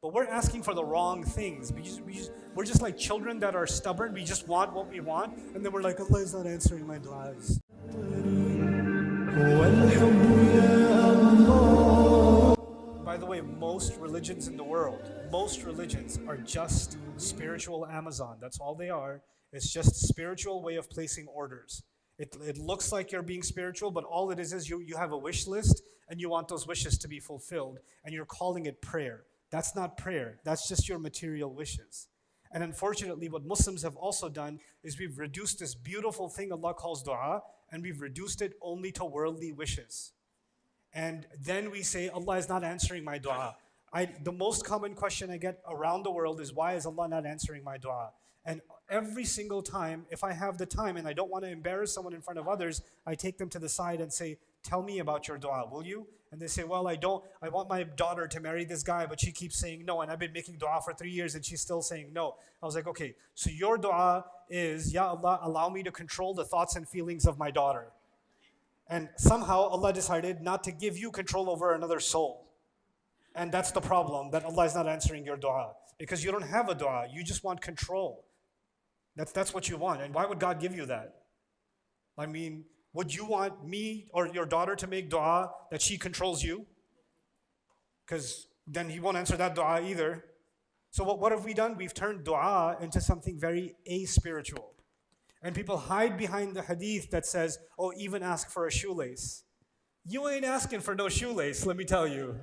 But we're asking for the wrong things. We're just like children that are stubborn. We just want what we want. And then we're like, Allah is not answering my du'as. By the way, most religions in the world, most religions are just spiritual Amazon. That's all they are. It's just a spiritual way of placing orders. It looks like you're being spiritual, but all it is you have a wish list and you want those wishes to be fulfilled and you're calling it prayer. That's not prayer. That's just your material wishes. And unfortunately, what Muslims have also done is we've reduced this beautiful thing Allah calls dua, and we've reduced it only to worldly wishes. And then we say, Allah is not answering my dua. The most common question I get around the world is, why is Allah not answering my dua? And every single time, if I have the time and I don't want to embarrass someone in front of others, I take them to the side and say, tell me about your dua, will you? And they say, well, I want my daughter to marry this guy, but she keeps saying no, and I've been making dua for 3 years and she's still saying no. I was like, okay, so your dua is, Ya Allah, allow me to control the thoughts and feelings of my daughter. And somehow Allah decided not to give you control over another soul. And that's the problem, that Allah is not answering your dua. Because you don't have a dua, you just want control. That's what you want. And why would God give you that? I mean, would you want me or your daughter to make dua that she controls you? Because then He won't answer that dua either. So what have we done? We've turned dua into something very aspiritual. And people hide behind the hadith that says, oh, even ask for a shoelace. You ain't asking for no shoelace, let me tell you.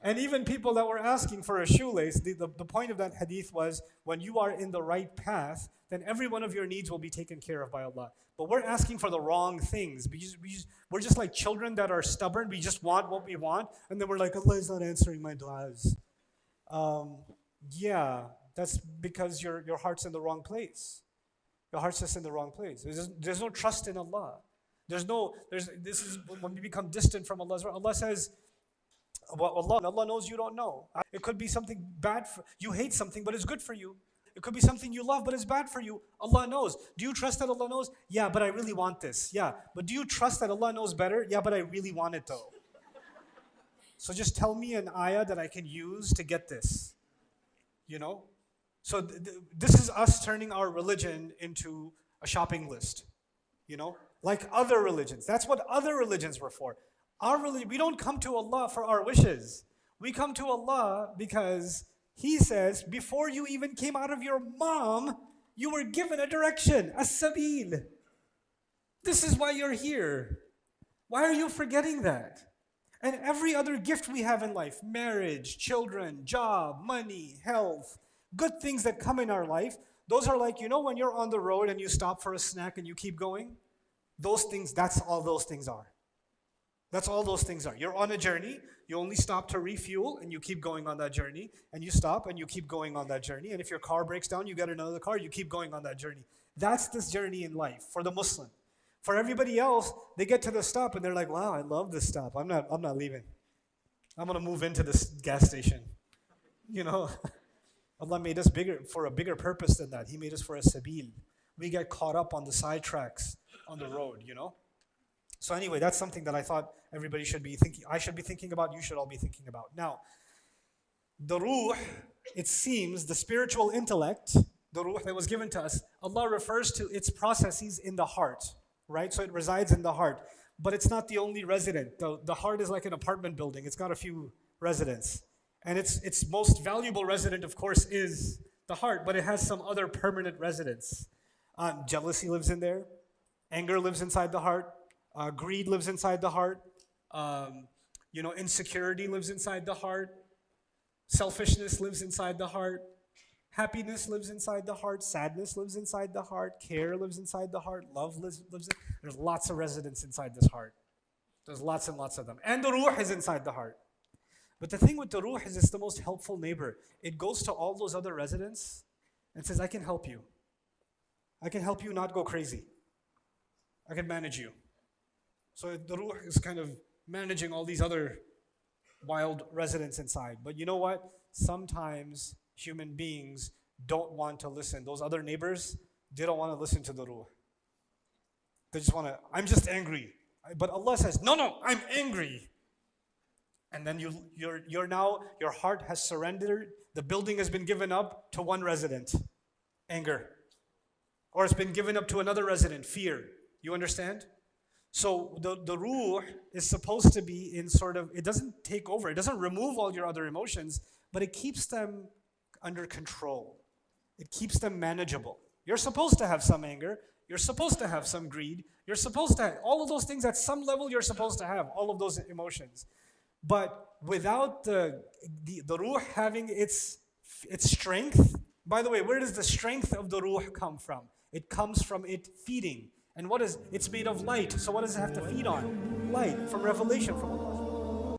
And even people that were asking for a shoelace, the point of that hadith was, when you are in the right path, then every one of your needs will be taken care of by Allah. But we're asking for the wrong things. We're just like children that are stubborn. We just want what we want. And then we're like, Allah is not answering my du'as. Yeah, that's because your heart's in the wrong place. Your heart's just in the wrong place. There's no trust in Allah. This is when we become distant from Allah. Allah says, well, Allah knows you don't know. It could be something bad. You hate something, but it's good for you. It could be something you love, but it's bad for you. Allah knows. Do you trust that Allah knows? Yeah, but I really want this. Yeah, but do you trust that Allah knows better? Yeah, but I really want it though. So just tell me an ayah that I can use to get this. You know? So this is us turning our religion into a shopping list. You know? Like other religions. That's what other religions were for. Our religion, we don't come to Allah for our wishes. We come to Allah because He says, before you even came out of your mom, you were given a direction, as-sabil. This is why you're here. Why are you forgetting that? And every other gift we have in life, marriage, children, job, money, health, good things that come in our life, those are like, you know when you're on the road and you stop for a snack and you keep going? Those things, that's all those things are. That's all those things are. You're on a journey, you only stop to refuel and you keep going on that journey, and you stop and you keep going on that journey, and if your car breaks down, you get another car, you keep going on that journey. That's this journey in life for the Muslim. For everybody else, they get to the stop and they're like, wow, I love this stop. I'm not leaving. I'm going to move into this gas station. You know, Allah made us for a bigger purpose than that. He made us for a sabil. We get caught up on the side tracks on the road, you know. So anyway, that's something that I thought everybody should be thinking. I should be thinking about, you should all be thinking about. Now, the ruh, it seems, the spiritual intellect, the ruh that was given to us, Allah refers to its processes in the heart, right? So it resides in the heart. But it's not the only resident. The heart is like an apartment building. It's got a few residents. And its most valuable resident, of course, is the heart, but it has some other permanent residents. Jealousy lives in there. Anger lives inside the heart. Greed lives inside the heart. Insecurity lives inside the heart. Selfishness lives inside the heart. Happiness lives inside the heart. Sadness lives inside the heart. Care lives inside the heart. Love lives there's lots of residents inside this heart. There's lots and lots of them. And the ruh is inside the heart. But the thing with the ruh is it's the most helpful neighbor. It goes to all those other residents and says, I can help you. I can help you not go crazy. I can manage you. So the ruh is kind of managing all these other wild residents inside. But you know what? Sometimes human beings don't want to listen. Those other neighbors, they don't want to listen to the ruh. They just want to, I'm just angry. But Allah says, no, I'm angry. And then you're now, your heart has surrendered. The building has been given up to one resident, anger. Or it's been given up to another resident, fear. You understand? So the ruh is supposed to be in sort of, it doesn't take over, it doesn't remove all your other emotions, but it keeps them under control. It keeps them manageable. You're supposed to have some anger, you're supposed to have some greed, you're supposed to have all of those things at some level, you're supposed to have all of those emotions. But without the ruh having its strength, by the way, where does the strength of the ruh come from? It comes from it feeding. And what is, it's made of light. So what does it have to feed on? Light, from revelation from Allah.